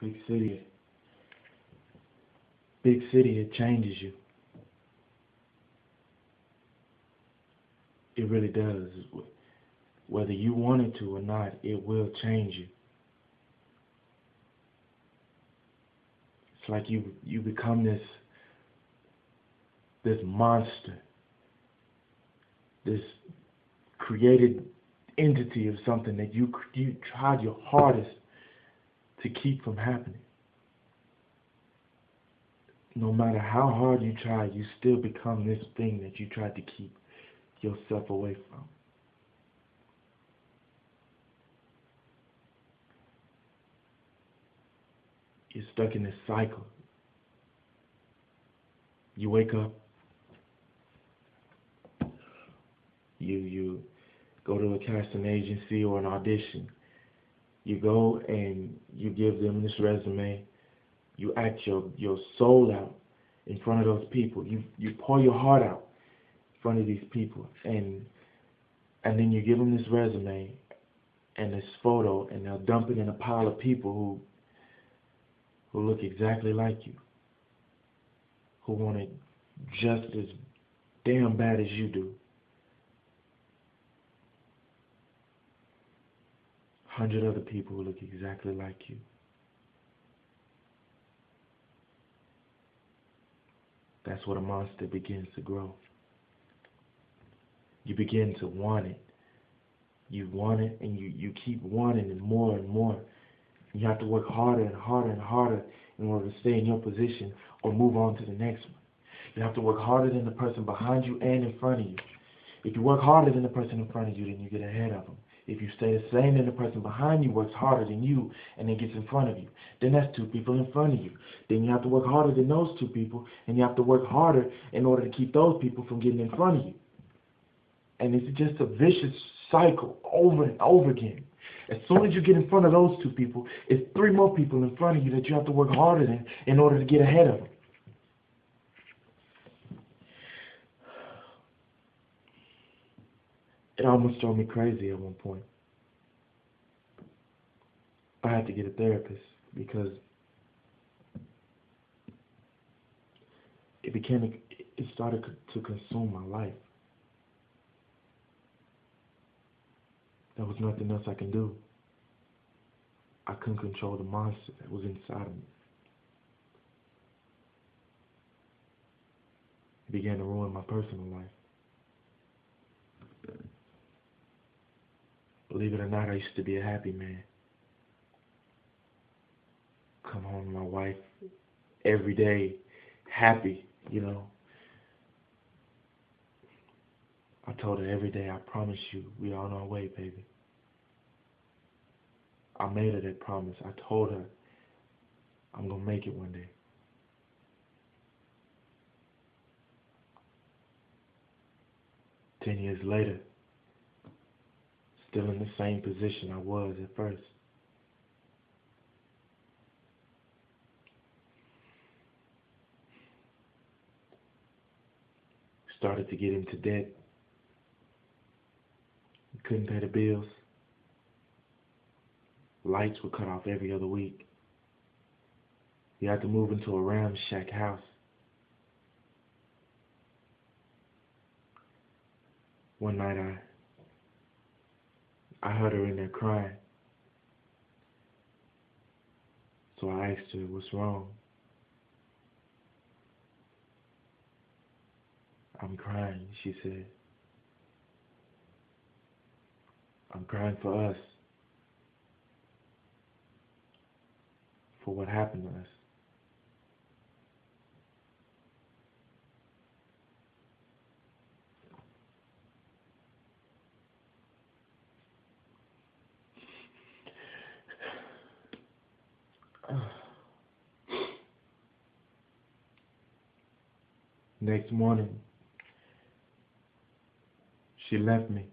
Big city. Big city, it changes you. It really does. Whether you want it to or not, it will change you. It's like you become this monster, this created entity of something that you tried your hardest to keep from happening. No matter how hard you try, you still become this thing that you tried to keep yourself away from. You're stuck in this cycle. You wake up, you go to a casting agency or an audition. You go and you give them this resume. You act your soul out in front of those people. You pour your heart out in front of these people, and then you give them this resume and this photo, and they'll dump it in a pile of people who look exactly like you, who want it just as damn bad as you do. 100 other people who look exactly like you. That's what a monster begins to grow. You begin to want it. You want it, and you keep wanting it more and more. You have to work harder and harder and harder in order to stay in your position or move on to the next one. You have to work harder than the person behind you and in front of you. If you work harder than the person in front of you, then you get ahead of them. If you stay the same, then the person behind you works harder than you and then gets in front of you. Then that's two people in front of you. Then you have to work harder than those two people, and you have to work harder in order to keep those people from getting in front of you. And it's just a vicious cycle over and over again. As soon as you get in front of those two people, it's three more people in front of you that you have to work harder than in order to get ahead of them. It almost drove me crazy at one point. I had to get a therapist because it started to consume my life. There was nothing else I can do. I couldn't control the monster that was inside of me. It began to ruin my personal life. Believe it or not, I used to be a happy man. Come home to my wife every day, happy, I told her every day, I promise you, we on our way, baby. I made her that promise. I told her, I'm going to make it one day. 10 years later, still in the same position I was at first. Started to get into debt. Couldn't pay the bills. Lights were cut off every other week. We had to move into a ramshack house. One night I heard her in there crying. So I asked her, what's wrong? I'm crying, she said. I'm crying for us. For what happened to us. Next morning, she left me.